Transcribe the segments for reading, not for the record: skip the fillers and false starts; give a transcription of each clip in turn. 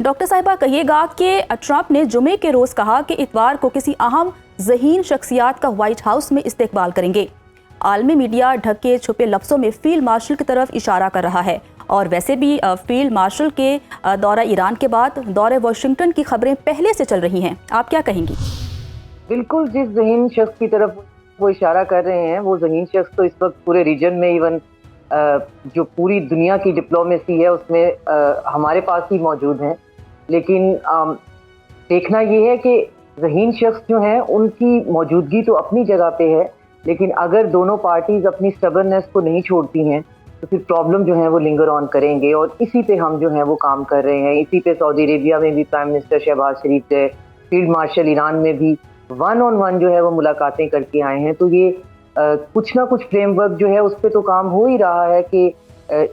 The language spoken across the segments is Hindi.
डॉक्टर साहिबा, कहिएगा कि ट्रंप ने जुमे के रोज कहा कि इतवार को किसी अहम ज़हीन शख्सियत का व्हाइट हाउस में इस्तकबाल करेंगे। आलमी मीडिया ढके छुपे लफ्ज़ों में फील्ड मार्शल की तरफ इशारा कर रहा है, और वैसे भी फील्ड मार्शल के दौरा ईरान के बाद दौरे वाशिंगटन की खबरें पहले से चल रही हैं। आप क्या कहेंगी? बिल्कुल, जिस ज़हीन शख्स की तरफ वो इशारा कर रहे हैं, वो ज़हीन शख्स तो इस वक्त पूरे रीजन में, इवन जो पूरी दुनिया की डिप्लोमेसी है उसमें हमारे पास ही मौजूद हैं। लेकिन देखना ये है कि ज़हीन शख्स जो हैं उनकी मौजूदगी तो अपनी जगह पे है, लेकिन अगर दोनों पार्टीज़ अपनी स्टबर्ननेस को नहीं छोड़ती हैं तो फिर प्रॉब्लम जो है वो लिंगर ऑन करेंगे, और इसी पे हम जो है वो काम कर रहे हैं। इसी पे सऊदी अरेबिया में भी प्राइम मिनिस्टर शहबाज शरीफ गए, फील्ड मार्शल ईरान में भी 1-on-1 जो है वो मुलाकातें करके आए हैं। तो ये कुछ ना कुछ फ्रेमवर्क जो है उस पे तो काम हो ही रहा है कि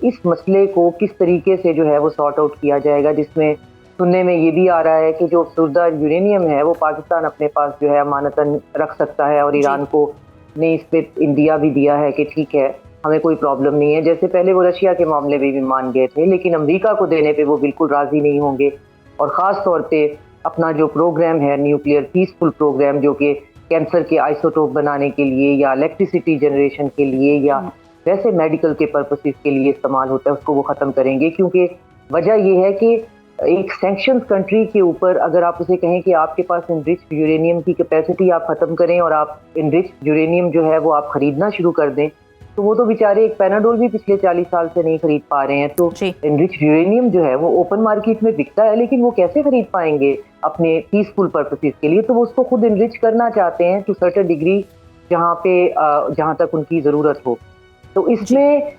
इस मसले को किस तरीके से जो है वो सॉर्ट आउट किया जाएगा, जिसमें सुनने में ये भी आ रहा है कि जो अफसुर्दा यूरेनियम है वो पाकिस्तान अपने पास जो है अमानतन रख सकता है, और ईरान को ने इस पे इंडिया भी दिया है कि ठीक है हमें कोई प्रॉब्लम नहीं है। जैसे पहले वो रशिया के मामले में भी मान गए थे, लेकिन अमेरिका को देने पे वो बिल्कुल राजी नहीं होंगे। और ख़ास तौर पे अपना जो प्रोग्राम है न्यूक्लियर पीसफुल प्रोग्राम, जो कि कैंसर के आइसोटोप बनाने के लिए या इलेक्ट्रिसिटी जनरेशन के लिए या वैसे मेडिकल के पर्पसेस के लिए इस्तेमाल होता है, उसको वो ख़त्म करेंगे। क्योंकि वजह ये है कि एक सैंक्शंस कंट्री के ऊपर अगर आप उसे कहें कि आपके पास इनरिच्ड यूरेनियम की कैपेसिटी आप ख़त्म करें और आप इनरिच्ड यूरेनियम जो है वो आप ख़रीदना शुरू कर दें, तो वो तो बेचारे एक पैनाडोल भी पिछले 40 साल से नहीं खरीद पा रहे हैं। तो इनरिच्ड यूरेनियम जो है वो ओपन मार्केट में बिकता है, लेकिन वो कैसे खरीद पाएंगे अपने पीसफुल पर्पसेस के लिए? तो वो उसको खुद इनरिच करना चाहते हैं टू सर्टेन डिग्री, जहाँ तक उनकी ज़रूरत हो। तो इसमें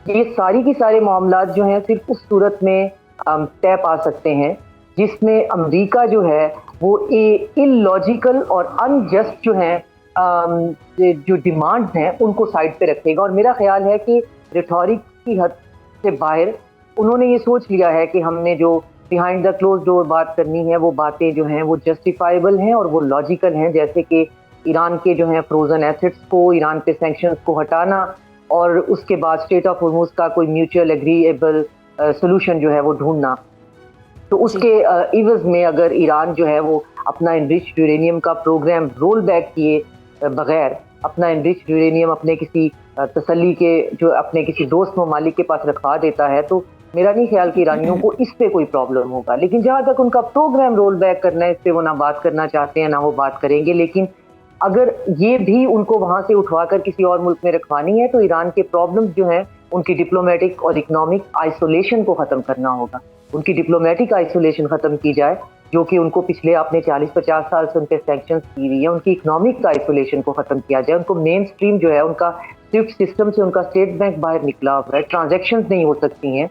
ये सारी की सारे मामलात जो हैं सिर्फ उस सूरत में तय पा सकते हैं जिसमें अमेरिका जो है वो इलॉजिकल और अनजस्ट जो है जो डिमांड्स हैं उनको साइड पे रखेगा। और मेरा ख्याल है कि रिटॉरिक की हद से बाहर उन्होंने ये सोच लिया है कि हमने जो बिहाइंड द क्लोज डोर बात करनी है वो बातें जो हैं वो जस्टिफाइबल हैं और वो लॉजिकल हैं, जैसे कि ईरान के जो हैं फ्रोजन एसेट्स को, ईरान पे सैंक्शंस को हटाना, और उसके बाद स्टेट ऑफ हॉर्मुज़ का कोई म्यूचुअल एग्रीएबल सोल्यूशन जो है वो ढूंढना। तो उसके इवज़ में अगर ईरान जो है वो अपना इनरिच्ड यूरेनियम का प्रोग्राम रोल बैक किए बगैर अपना इनरिच्ड यूरेनियम अपने किसी तसल्ली के जो अपने किसी दोस्त ममालिक के पास रखवा देता है, तो मेरा नहीं ख्याल कि ईरानियों को इस पे कोई प्रॉब्लम होगा। लेकिन जहाँ तक उनका प्रोग्राम रोल बैक करना है, इस पे वो ना बात करना चाहते हैं ना वो बात करेंगे। लेकिन अगर ये भी उनको वहाँ से उठवाकर किसी और मुल्क में रखवानी है तो ईरान के प्रॉब्लम्स जो हैं उनकी डिप्लोमेटिक और इकोनॉमिक आइसोलेशन को ख़त्म करना होगा। उनकी डिप्लोमेटिक आइसोलेशन ख़त्म की जाए, जो कि उनको पिछले आपने 40-50 साल से उनके सैंक्शंस की हुई है, उनकी इकोनॉमिक आइसोलेशन को ख़त्म किया जाए। उनको मेन स्ट्रीम जो है उनका स्विफ्ट सिस्टम से उनका स्टेट बैंक बाहर निकला हुआ है, ट्रांजैक्शंस नहीं हो सकती हैं,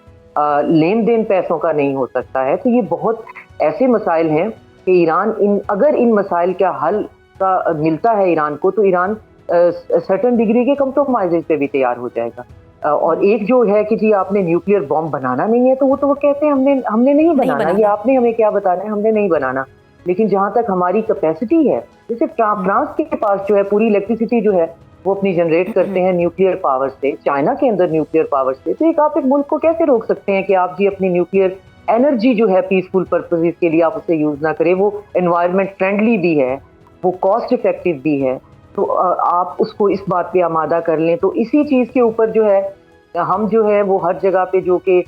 लेन देन पैसों का नहीं हो सकता है। तो ये बहुत ऐसे मसाइल हैं कि ईरान अगर इन मसाइल का हल का मिलता है ईरान को, तो ईरान सर्टेन डिग्री के कंप्रोमाइज़ पे भी तैयार हो जाएगा। और एक जो है कि जी आपने न्यूक्लियर बॉम्ब बनाना नहीं है, तो वो कहते हैं हमने नहीं बनाना, ये आपने हमें क्या बताना है, हमने नहीं बनाना। लेकिन जहाँ तक हमारी कैपेसिटी है, जैसे फ्रांस के पास जो है पूरी इलेक्ट्रिसिटी जो है वो अपनी जनरेट करते हैं न्यूक्लियर पावर से, चाइना के अंदर न्यूक्लियर पावर से। तो एक आप एक मुल्क को कैसे रोक सकते हैं कि आप जी अपनी न्यूक्लियर एनर्जी जो है पीसफुल पर्पसेस के लिए आप उसे यूज ना करें? वो एनवायरनमेंट फ्रेंडली भी है, वो कॉस्ट इफेक्टिव भी है, तो आप उसको इस बात पे आमादा कर लें। तो इसी चीज़ के ऊपर जो है हम जो है वो हर जगह पे जो कि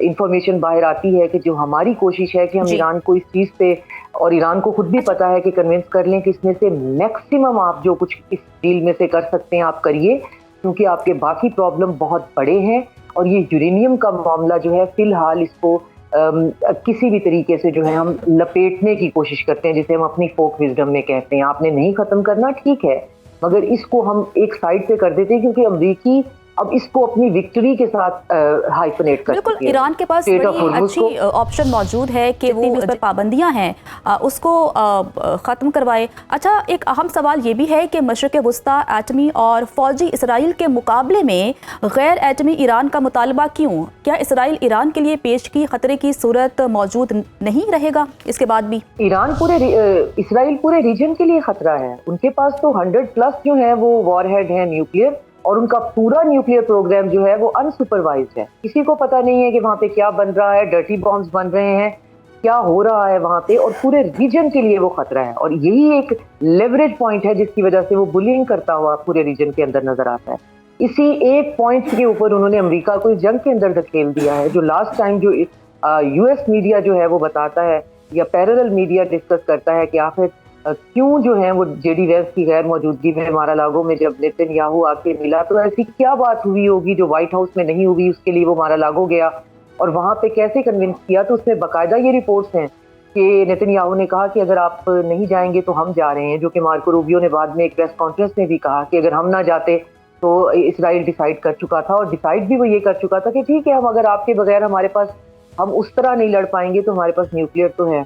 इंफॉर्मेशन बाहर आती है कि जो हमारी कोशिश है कि हम ईरान को इस चीज़ पे, और ईरान को खुद भी पता है कि कन्विंस कर लें कि इसमें से मैक्सिमम आप जो कुछ इस डील में से कर सकते हैं आप करिए, क्योंकि आपके बाकी प्रॉब्लम बहुत बड़े हैं। और ये यूरेनियम का मामला जो है फ़िलहाल इसको किसी भी तरीके से जो है हम लपेटने की कोशिश करते हैं, जिसे हम अपनी फोक विजडम में कहते हैं। आपने नहीं ख़त्म करना, ठीक है, मगर इसको हम एक साइड पे कर देते हैं क्योंकि अमरीकी अब इसको अपनी विक्ट्री के साथ हाइफनेट कर बिल्कुल ईरान के पास बड़ी अच्छी ऑप्शन मौजूद है कि वो उस पर पाबंदियां हैं उसको ख़त्म करवाए। अच्छा, एक अहम सवाल ये भी है कि मशरिक़ वस्ता एटमी और फ़ौजी इसराइल के मुकाबले में गैर एटमी ईरान का मुतालबा क्यों? क्या इसराइल ईरान के लिए पेश की ख़तरे की सूरत मौजूद नहीं रहेगा इसके बाद भी? इसराइल पूरे रीजन के लिए ख़तरा है। उनके पास तो 100+ जो है वो वॉरहेड है न्यूक्लियर, और उनका पूरा न्यूक्लियर प्रोग्राम जो है वो अनसुपरवाइज्ड है। किसी को पता नहीं है कि वहाँ पे क्या बन रहा है, डर्टी बॉम्ब्स बन रहे हैं, क्या हो रहा है वहाँ पे, और पूरे रीजन के लिए वो खतरा है। और यही एक लेवरेज पॉइंट है जिसकी वजह से वो बुलिंग करता हुआ पूरे रीजन के अंदर नजर आता है। इसी एक पॉइंट के ऊपर उन्होंने अमेरिका को इस जंग के अंदर धकेल दिया है, जो लास्ट टाइम जो यूएस मीडिया जो है वो बताता है या पैरेलल मीडिया डिस्कस करता है कि आखिर क्यों जो है वो जेडी वेंस की गैर मौजूदगी में मारा-लागो में जब नेतन्याहू आके मिला तो ऐसी क्या बात हुई होगी जो व्हाइट हाउस में नहीं हुई, उसके लिए वो मारा-लागो गया और वहां पे कैसे कन्विंस किया। तो उसमें बाकायदा ये रिपोर्ट्स हैं कि नेतन्याहू ने कहा कि अगर आप नहीं जाएंगे तो हम जा रहे हैं, जो कि मार्को रूबियो ने बाद में एक प्रेस कॉन्फ्रेंस में भी कहा कि अगर हम ना जाते तो इसराइल डिसाइड कर चुका था, और डिसाइड भी वो ये कर चुका था कि ठीक है, हम अगर आपके बगैर हमारे पास हम उस तरह नहीं लड़ पाएंगे तो हमारे पास न्यूक्लियर तो है।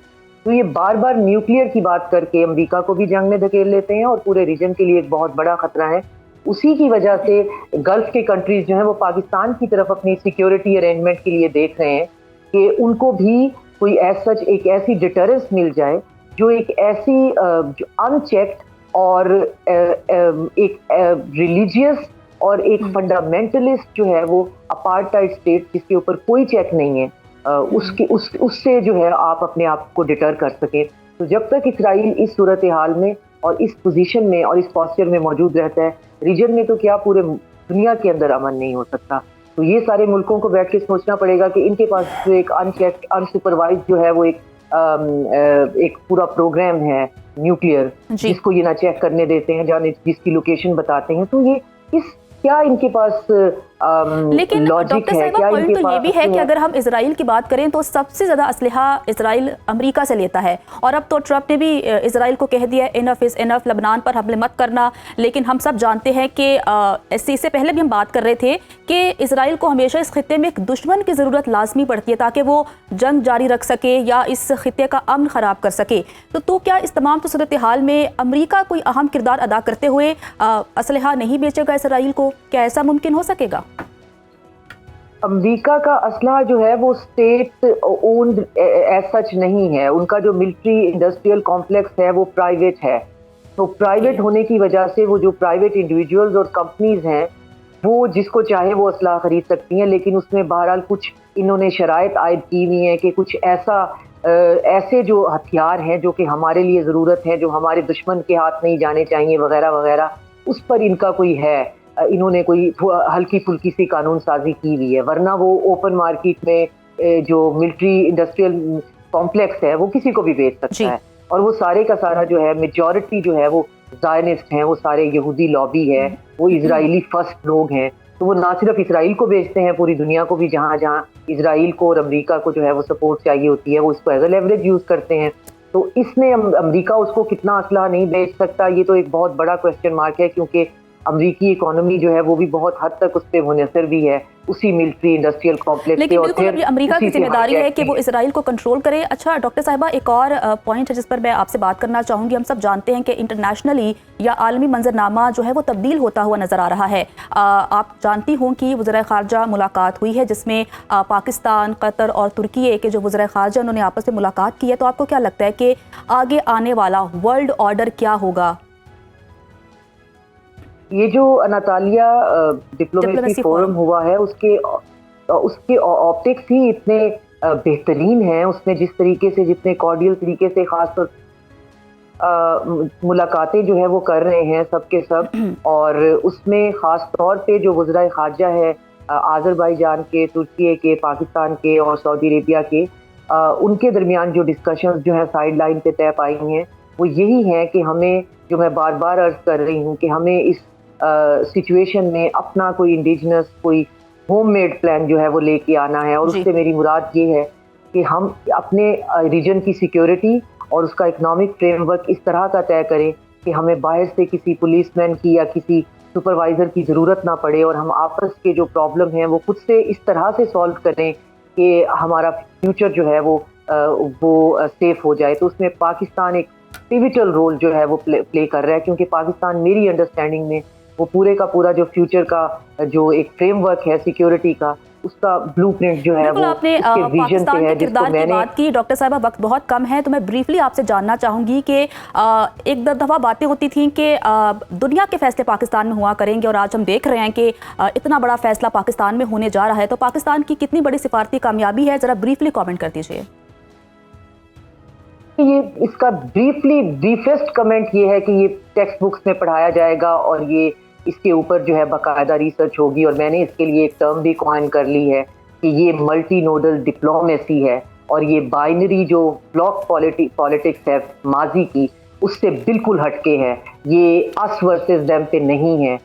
तो ये बार बार न्यूक्लियर की बात करके अमेरिका को भी जंग में धकेल लेते हैं और पूरे रीजन के लिए एक बहुत बड़ा खतरा है। उसी की वजह से गल्फ के कंट्रीज जो हैं वो पाकिस्तान की तरफ अपनी सिक्योरिटी अरेंजमेंट के लिए देख रहे हैं कि उनको भी कोई सच एक ऐसी डिटरेंस मिल जाए जो एक ऐसी अनचेक्ड और एक रिलीजियस और एक फंडामेंटलिस्ट जो है वो अपार्टाइड स्टेट जिसके ऊपर कोई चेक नहीं है, उससे जो है आप अपने आप को डिटर कर सकें। तो जब तक इसराइल इस सूरत हाल में और इस पोजीशन में और इस पॉस्चर में मौजूद रहता है, रीजन में तो क्या पूरे दुनिया के अंदर अमन नहीं हो सकता। तो ये सारे मुल्कों को बैठ के सोचना पड़ेगा कि इनके पास जो एक अनचेक्ड अनसुपरवाइज जो है वो एक पूरा प्रोग्राम है न्यूक्लियर, जिसको ये ना चेक करने देते हैं, जाने जिसकी लोकेशन बताते हैं। तो ये क्या इनके पास लेकिन डॉक्टर साहिबा पॉइंट तो ये भी है कि अगर हम इजराइल की बात करें तो सबसे ज़्यादा असलहा इजराइल अमेरिका से लेता है, और अब तो ट्रम्प ने भी इजराइल को कह दिया इनफ इज़ इनफ, लबनान पर हमले मत करना। लेकिन हम सब जानते हैं कि इससे पहले भी हम बात कर रहे थे कि इजराइल को हमेशा इस खित्ते में एक दुश्मन की ज़रूरत लाजमी पड़ती है ताकि वो जंग जारी रख सके या इस खित्ते का अमन ख़राब कर सके। तो क्या इस तमाम सूरत हाल में अमेरिका कोई अहम किरदार अदा करते हुए असलहा नहीं बेचेगा इसराइल को? क्या ऐसा मुमकिन हो सकेगा? अमेरिका का असलहा जो है वो स्टेट ओन्ड एज सच नहीं है। उनका जो मिलिट्री इंडस्ट्रियल कॉम्प्लेक्स है वो प्राइवेट है। तो प्राइवेट होने की वजह से वो जो प्राइवेट इंडिविजुअल्स और कंपनीज हैं वो जिसको चाहे वो असलहा खरीद सकती हैं, लेकिन उसमें बहरहाल कुछ इन्होंने शराइत आयद की हुई हैं कि कुछ ऐसे जो हथियार हैं जो कि हमारे लिए ज़रूरत है, जो हमारे दुश्मन के हाथ नहीं जाने चाहिए वगैरह वगैरह, उस पर इनका कोई है, इन्होंने कोई हल्की फुल्की सी कानून साजी की हुई है। वरना वो ओपन मार्केट में जो मिलिट्री इंडस्ट्रियल कॉम्प्लेक्स है वो किसी को भी बेच सकता है। और वो सारे का सारा जो है मेजॉरिटी जो है वो ज़ायनिस्ट हैं, वो सारे यहूदी लॉबी है, वो इजरायली फर्स्ट लोग हैं। तो वो ना सिर्फ इसराइल को बेचते हैं, पूरी दुनिया को भी, जहाँ जहाँ इसराइल को और अमेरिका को जो है वो सपोर्ट चाहिए होती है वो इसको एज अ लेवरेज यूज़ करते हैं। तो इसमें अमेरिका उसको कितना असलहा नहीं बेच सकता, ये तो एक बहुत बड़ा क्वेश्चन मार्क है, क्योंकि अमेरिकी इकोनॉमी जो है वो भी बहुत हद तक उस पर मुनहसर भी है उसी मिलिट्री इंडस्ट्रियल कॉम्प्लेक्स। लेकिन बिल्कुल अभी अमेरिका की जिम्मेदारी है कि वो इसराइल को कंट्रोल करे। अच्छा डॉक्टर साहिबा, एक और पॉइंट है जिस पर मैं आपसे बात करना चाहूँगी। हम सब जानते हैं कि इंटरनेशनली या आलमी मंजरनामा जो है वो तब्दील होता हुआ नज़र आ रहा है। आप जानती हों कि वज़ीर ख़ारजा मुलाकात हुई है जिसमें पाकिस्तान, कतर और तुर्की के जो वज़ीर ख़ारजा उन्होंने आपस में मुलाकात की है। तो आपको क्या लगता है कि आगे आने वाला वर्ल्ड ऑर्डर क्या होगा? ये जो अनातालिया डिप्लोमेसी फोरम हुआ है उसके ऑप्टिक्स ही इतने बेहतरीन हैं, उसमें जिस तरीके से, जितने कॉर्डियल तरीके से खासतौर मुलाकातें जो है वो कर रहे हैं सबके सब, और उसमें ख़ास तौर पे जो वज़ीर ख़ारजा है आज़रबाईजान के, तुर्की के, पाकिस्तान के और सऊदी अरेबिया के, उनके दरमियान जो डिस्कशंस जो है साइड लाइन पे तय पाई हैं वो यही है कि हमें, जो मैं बार बार अर्ज कर रही हूँ, कि हमें इस सिचुएशन में अपना कोई इंडिजिनस, कोई होममेड प्लान जो है वो लेके आना है। और उससे मेरी मुराद ये है कि हम अपने रीजन की सिक्योरिटी और उसका इकोनॉमिक फ्रेमवर्क इस तरह का तय करें कि हमें बाहर से किसी पुलिसमैन की या किसी सुपरवाइज़र की ज़रूरत ना पड़े, और हम आपस के जो प्रॉब्लम हैं वो खुद से इस तरह से सॉल्व करें कि हमारा फ्यूचर जो है वो सेफ हो जाए। तो उसमें पाकिस्तान एक पिविटल रोल जो है वो प्ले कर रहा है, क्योंकि पाकिस्तान मेरी अंडरस्टैंडिंग में वो पूरे का पूरा जो फ्यूचर का जो एक फ्रेमवर्क है सिक्योरिटी का, उसका ब्लूप्रिंट जो है बिल्कुल, वो आपने उसके विजन से पाकिस्तान है, के जिसको किरदार की मैंने बात की। डॉक्टर साहिबा, वक्त बहुत कम है, तो मैं ब्रीफली आपसे जानना चाहूंगी कि एक दफा बातें होती थी कि दुनिया के फैसले पाकिस्तान में हुआ करेंगे, और आज हम देख रहे हैं कि इतना बड़ा फैसला पाकिस्तान में होने जा रहा है। तो पाकिस्तान की कितनी बड़ी सिफारती कामयाबी है, जरा ब्रीफली कमेंट कर दीजिए। ये इसका ब्रीफेस्ट कमेंट ये है कि ये टेक्स्ट बुक्स में पढ़ाया जाएगा और ये इसके ऊपर जो है बाकायदा रिसर्च होगी। और मैंने इसके लिए एक टर्म भी कॉइन कर ली है कि ये मल्टी नोडल डिप्लोमेसी है, और ये बाइनरी जो ब्लॉक पॉलिटिक्स है माजी की, उससे बिल्कुल हटके है। ये अस वर्सेस देम पे नहीं है।